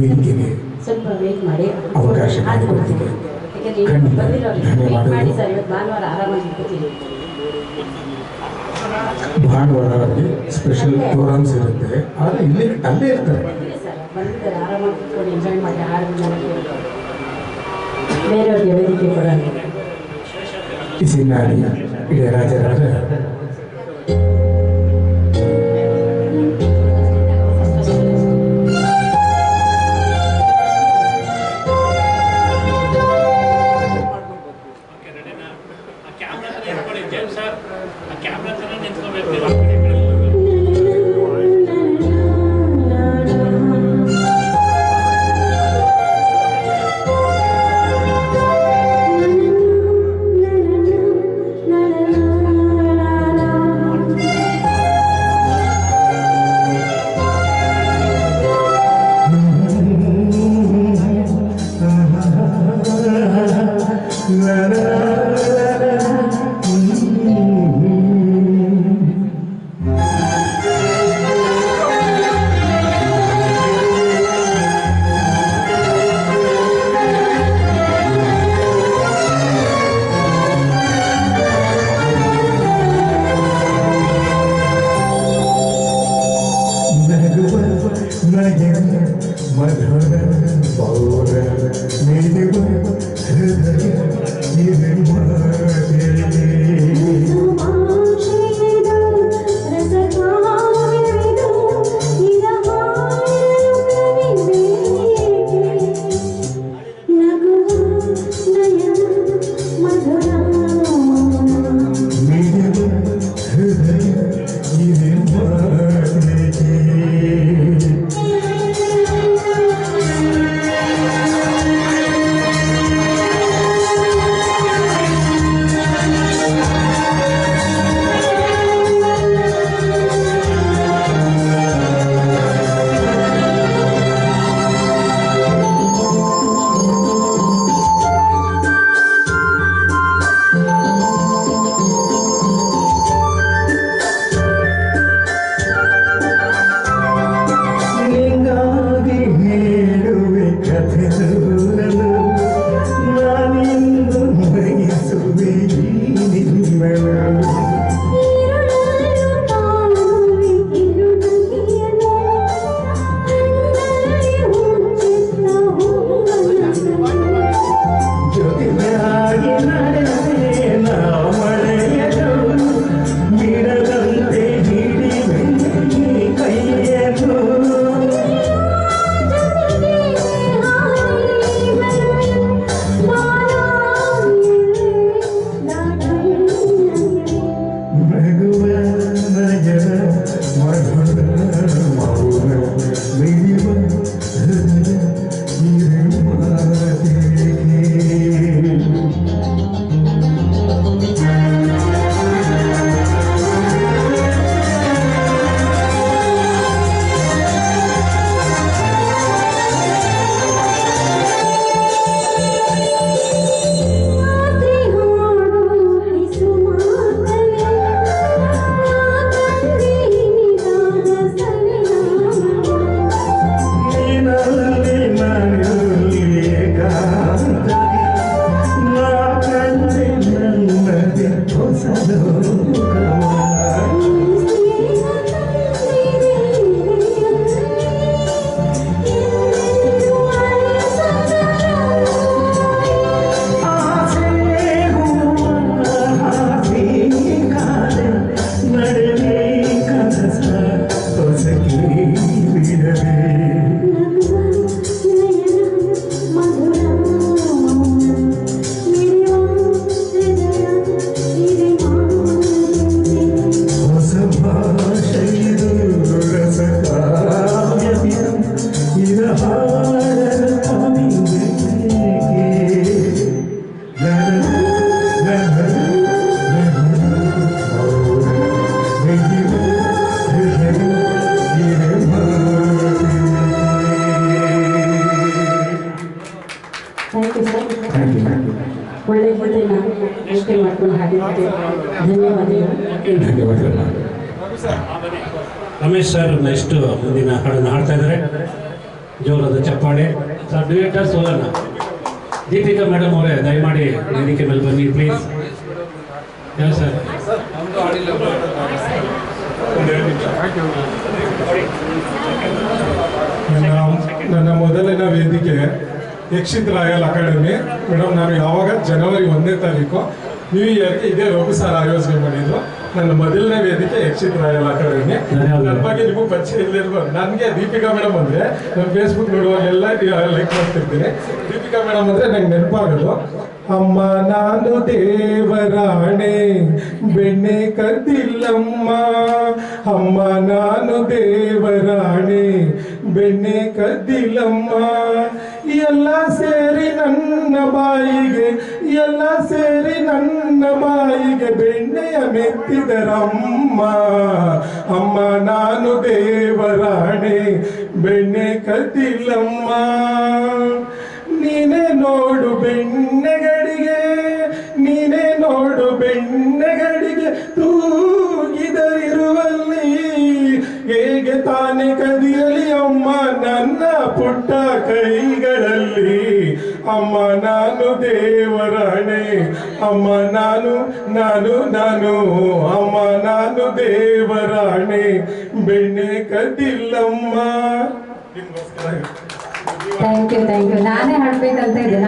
ವೇದಿಕೆಗೆ ಸ್ವಲ್ಪ ವೇಟ್ ಮಾಡಿ ಅವಕಾಶ ಮಾಡಿಕೊಡ್ತೀವಿ. ಧನ್ಯವಾದಗಳು. ಭಾನುವಾರದಲ್ಲಿ ಸ್ಪೆಷಲ್ ಪ್ರೋಗ್ರಾಮ್ಸ್ ಇರುತ್ತೆ, ಆದರೆ ಇಲ್ಲಿ ಅಲ್ಲೇ ಇರ್ತಾರೆ. ಆರಾಮಾಗಿ ಕೂತ್ಕೊಂಡು ಎಂಜಾಯ್ ಮಾಡಿ ಬೇರೆಯವ್ರಿಗೆ ವೇದಿಕೆ ಕೊಡೋಣ. ಇಸಿನಾಡಿ ಇಳೆಯರಾಜರವರ ಒಳ್ಳೆ ಗೀತೆನ ಆಯ್ಕೆ ಮಾಡ್ಕೊಂಡು ಹಾಡಿದ್ದಕ್ಕೆ ರಮೇಶ್ ಸರ್ ನೆಕ್ಸ್ಟ್ ಮುಂದಿನ ಹಾಡನ್ನು ಹಾಡ್ತಾ ಇದ್ದಾರೆ. ಜೋರಾದ ಚಪ್ಪಾಳೆ. ಸರ್ ಡಿರೆಕ್ಟರ್ ಸೋಲನ ದೀಪಿಕಾ ಮೇಡಮ್ ಅವರೇ ದಯಮಾಡಿ ವೇದಿಕೆ ಮೇಲೆ ಬನ್ನಿ ಪ್ಲೀಸ್. ಯಾವ ಸರ್ ನನ್ನ ಮೊದಲಿನ ವೇದಿಕೆ ಯಕ್ಷಿತ್ ರಾಯಲ್ ಅಕಾಡೆಮಿ ಮೇಡಮ್. ನಾನು ಯಾವಾಗ ಜನವರಿ 1ನೇ ತಾರೀಕು ನ್ಯೂ ಇಯರ್ಗೆ ಇದೇ ರಘು ಸರ್ ಆಯೋಜನೆ ಮಾಡಿದ್ರು. ನನ್ನ ಮೊದಲನೇ ವೇದಿಕೆ ಯಕ್ಷಿತ್ ರಾಯಲ್ ಅಕಾಡೆಮಿ. ನನ್ನ ಬಗ್ಗೆ ನಿಮಗೆ ಪರಿಚಯ ಇಲ್ಲಿರ್ಬೋದು. ನನಗೆ ದೀಪಿಕಾ ಮೇಡಮ್ ಅಂದರೆ ನಾನು ಫೇಸ್ಬುಕ್ ನೋಡುವಾಗೆಲ್ಲ ಲೈಕ್ ಮಾಡ್ತಿರ್ತೀನಿ. ದೀಪಿಕಾ ಮೇಡಮ್ ಅಂದರೆ ನಂಗೆ ನೆನಪಾಗೋದು, ಅಮ್ಮ ನಾನು ದೇವರಾಣೆ ಬೆಣ್ಣೆ ಕದ್ದಿಲ್ಲಮ್ಮ, ಅಮ್ಮ ನಾನು ದೇವರಾಣೆ ಬೆಣ್ಣೆ ಕದ್ದಿಲ್ಲಮ್ಮ, ಎಲ್ಲ ಸೇರಿ ನನ್ನ ಬಾಯಿಗೆ, ಎಲ್ಲ ಸೇರಿ ನನ್ನ ಬಾಯಿಗೆ ಬೆಣ್ಣೆಯ ಮೆತ್ತಿದರಮ್ಮ, ಅಮ್ಮ ನಾನು ದೇವರಾಣೆ ಬೆಣ್ಣೆ ಕದ್ದಿಲ್ಲಮ್ಮ, ನೀನೇ ನೋಡು ಬೆಣ್ಣೆಗಳಿಗೆ, ನೀನೇ ನೋಡು ಬೆಣ್ಣೆಗಳಿಗೆ ತೂಗಿದರಿರುವಲ್ಲಿ ಹೇಗೆ ತಾನೇ ಕದಿಯಲಿ ಅಮ್ಮ ನನ್ನ ಪುಟ್ಟ ಕೈಗಳಲ್ಲಿ, ಅಮ್ಮ ನಾನು ದೇವರಾಣೆ, ಅಮ್ಮ ನಾನು ನಾನು ನಾನು ಅಮ್ಮ ನಾನು ದೇವರಾಣೆ ಬೆಣ್ಣೆ ಕದ್ದಿಲ್ಲಮ್ಮ. ಥ್ಯಾಂಕ್ ಯು ನಾನೇ ಹಾಡ್ಬೇಕಂತ ಇದ್ದೆ.